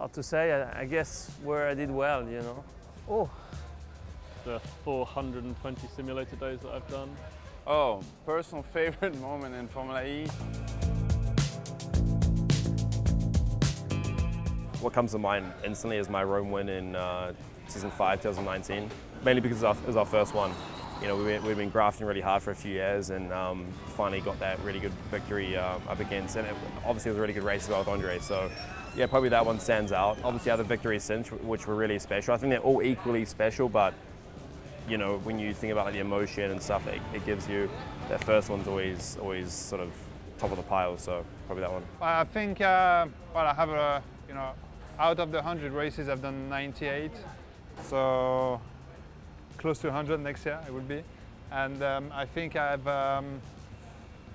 hard to say. I guess where I did well, you know. Oh. The 420 simulator days that I've done. Oh, personal favorite moment in Formula E. What comes to mind instantly is my Rome win in season 5, 2019. Mainly because it was our first one. You know, we've been grafting really hard for a few years and finally got that really good victory up against. And obviously it was a really good race as well with André. So yeah, probably that one stands out. Obviously other victories since, which were really special. I think they're all equally special, but you know, when you think about like, the emotion and stuff it gives you, that first one's always sort of top of the pile. So probably that one. I think, well, I have a, you know, out of the 100 races, I've done 98. So close to 100 next year it would be. And I think I've,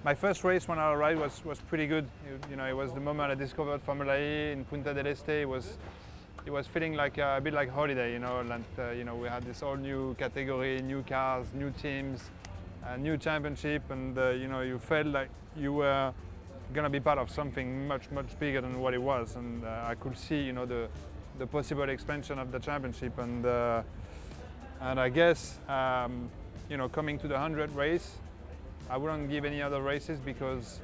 my first race when I arrived was pretty good. You know, it was the moment I discovered Formula E in Punta del Este. It was feeling like a bit like holiday, you know, and you know, we had this all new category, new cars, new teams, new championship, and you know, you felt like you were gonna be part of something much bigger than what it was, and I could see, you know, the possible expansion of the championship, and I guess, you know, coming to the 100 race, I wouldn't give any other races because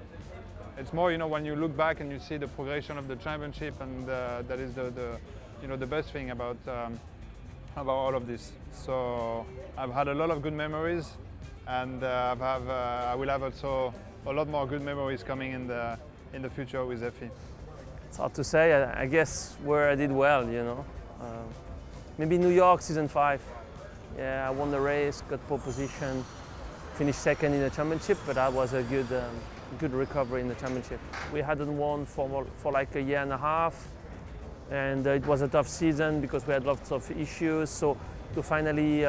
it's more, you know, when you look back and you see the progression of the championship, and that is the you know, the best thing about all of this. So I've had a lot of good memories, and I will have also a lot more good memories coming in the future with FI. It's hard to say. I guess where I did well, you know. Maybe New York season 5. Yeah, I won the race, got pole position, finished second in the championship, but that was a good recovery in the championship. We hadn't won for like a year and a half, and it was a tough season because we had lots of issues. So to finally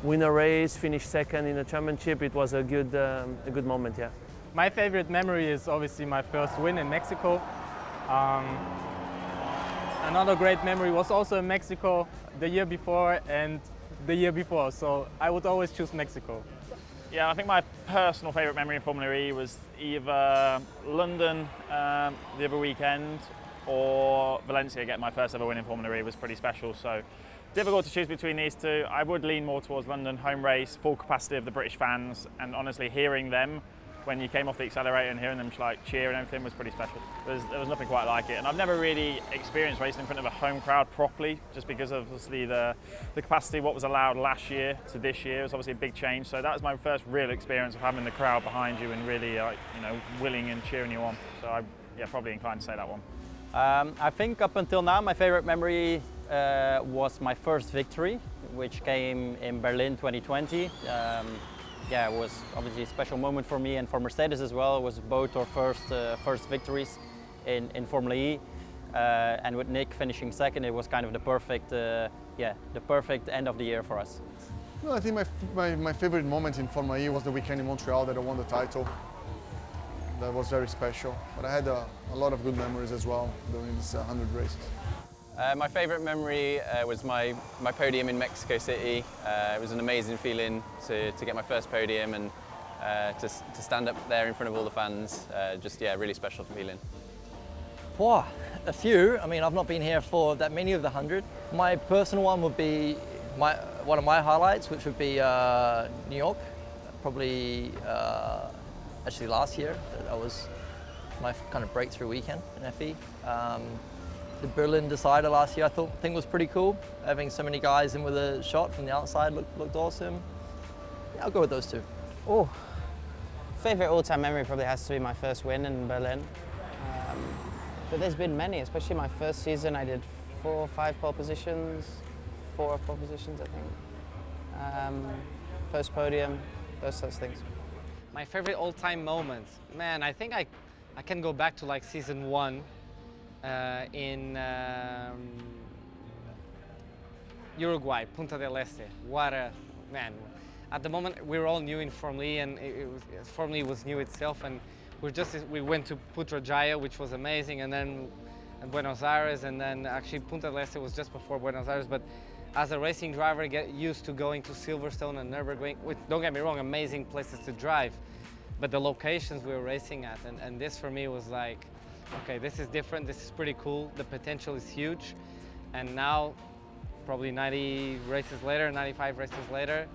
win a race, finish second in the championship, it was a good moment, yeah. My favorite memory is obviously my first win in Mexico. Another great memory was also in Mexico the year before and the year before, so I would always choose Mexico. Yeah, I think my personal favourite memory in Formula E was either London the other weekend or Valencia getting my first ever win in Formula E was pretty special. So difficult to choose between these two. I would lean more towards London, home race, full capacity of the British fans, and honestly hearing them when you came off the accelerator and hearing them like cheer and everything was pretty special. There was nothing quite like it, and I've never really experienced racing in front of a home crowd properly, just because of obviously the capacity, what was allowed last year to this year was obviously a big change. So that was my first real experience of having the crowd behind you and really you know, willing and cheering you on. So I'm probably inclined to say that one. I think up until now my favorite memory was my first victory, which came in Berlin 2020. Yeah, it was obviously a special moment for me and for Mercedes as well. It was both our first victories in Formula E, and with Nyck finishing second, it was kind of the perfect end of the year for us. Well, I think my favorite moment in Formula E was the weekend in Montreal that I won the title. That was very special, but I had a lot of good memories as well during these 100 races. My favorite memory was my podium in Mexico City. It was an amazing feeling to get my first podium and to stand up there in front of all the fans. Really special feeling. Wow, a few. I mean, I've not been here for that many of the 100. My personal one would be one of my highlights, which would be New York. Probably actually last year. That was my kind of breakthrough weekend in FE. The Berlin decider last year I think was pretty cool. Having so many guys in with a shot from the outside looked awesome. Yeah, I'll go with those two. Oh, favourite all-time memory probably has to be my first win in Berlin. But there's been many, especially my first season. I did 4 or 5 pole positions, 4 pole positions I think. First podium, those sorts of things. My favourite all-time moment, man, I think I can go back to like season 1. In Uruguay, Punta del Este. What a man! At the moment, we were all new in Formula E, and Formula E was new itself. And we went to Putrajaya, which was amazing, and then Buenos Aires, and then actually Punta del Este was just before Buenos Aires. But as a racing driver, I get used to going to Silverstone and Nürburgring, which, don't get me wrong, amazing places to drive. But the locations we were racing at, and this for me was like okay, this is different, this is pretty cool, the potential is huge. And now, probably 90 races later, 95 races later,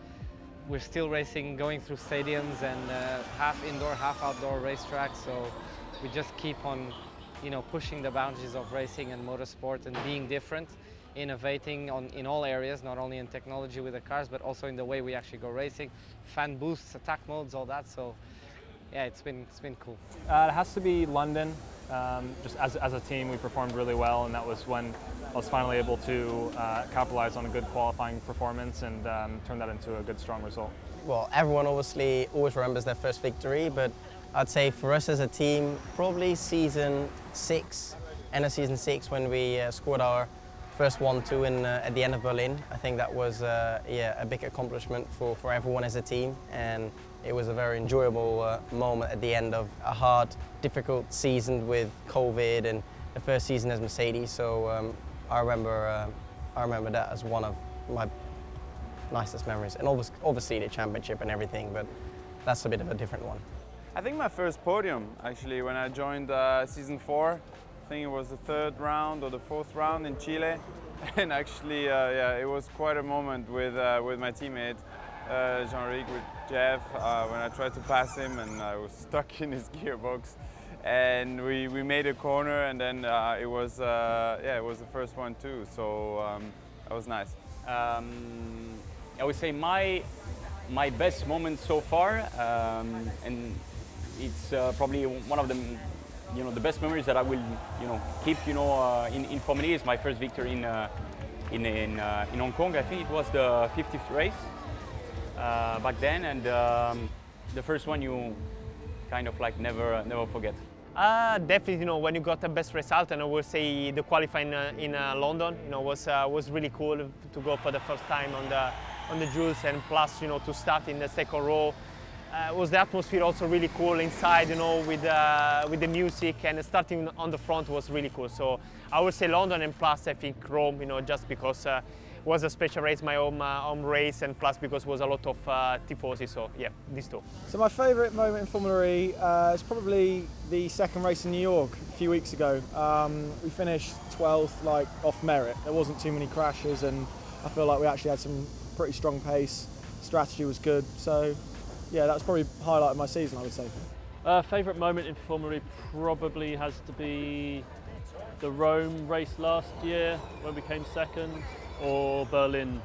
we're still racing, going through stadiums and half indoor, half outdoor racetracks. So we just keep on, pushing the boundaries of racing and motorsport and being different, innovating in all areas, not only in technology with the cars, but also in the way we actually go racing, fan boosts, attack modes, all that. So yeah, it's been cool. It has to be London. Just as a team, we performed really well, and that was when I was finally able to capitalize on a good qualifying performance and turn that into a good, strong result. Well, everyone obviously always remembers their first victory, but I'd say for us as a team, probably season 6, end of season 6, when we scored our first 1-2 at the end of Berlin. I think that was a big accomplishment for everyone as a team, and it was a very enjoyable moment at the end of a hard, difficult season with COVID and the first season as Mercedes. So I remember that as one of my nicest memories, and obviously the championship and everything, but that's a bit of a different one. I think my first podium, actually, when I joined season 4. I think it was the 3rd round or the 4th round in Chile. And actually, it was quite a moment with my teammate, Jean-Éric, with Jeff, when I tried to pass him and I was stuck in his gearbox. And we made a corner, and then it was the first one too, so that was nice. I would say my best moment so far, and it's probably one of the the best memories that I will keep in Formula E is my first victory in Hong Kong. I think it was the 50th race back then, and the first one you kind of like never forget. Definitely, when you got the best result, and I would say the qualifying in London, was really cool to go for the first time on the Jules, and plus, to start in the second row. Was the atmosphere also really cool inside, with the music, and starting on the front was really cool. So I would say London, and plus I think Rome, just because it was a special race, my home race, and plus because it was a lot of tifosi. So yeah, these two. So my favourite moment in Formula E is probably the second race in New York a few weeks ago. We finished 12th, off merit. There wasn't too many crashes, and I feel like we actually had some pretty strong pace. Strategy was good. So yeah, that was probably the highlight of my season, I would say. Favourite moment in Formula E probably has to be the Rome race last year when we came second, or Berlin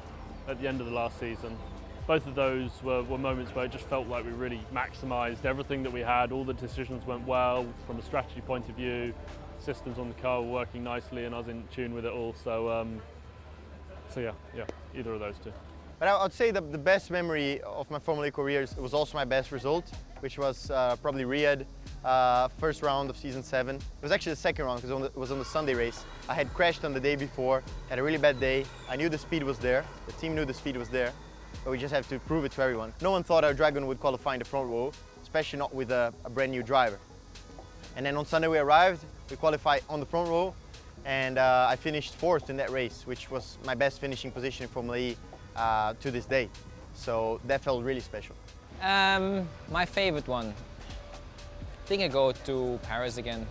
at the end of the last season. Both of those were moments where it just felt like we really maximised everything that we had. All the decisions went well from a strategy point of view. Systems on the car were working nicely, and I was in tune with it all. So yeah, either of those two. But I would say the best memory of my Formula E career was also my best result, which was probably Riyadh, first round of season 7. It was actually the second round because it was on the Sunday race. I had crashed on the day before, had a really bad day. I knew the speed was there, the team knew the speed was there, but we just had to prove it to everyone. No one thought our Dragon would qualify in the front row, especially not with a brand new driver. And then on Sunday we arrived, we qualified on the front row, and I finished 4th in that race, which was my best finishing position in Formula E to this day. So that felt really special. My favorite one, I think I go to Paris again.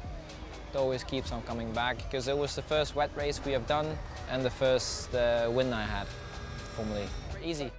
It always keeps on coming back because it was the first wet race we have done and the first win I had, Formula E. Easy.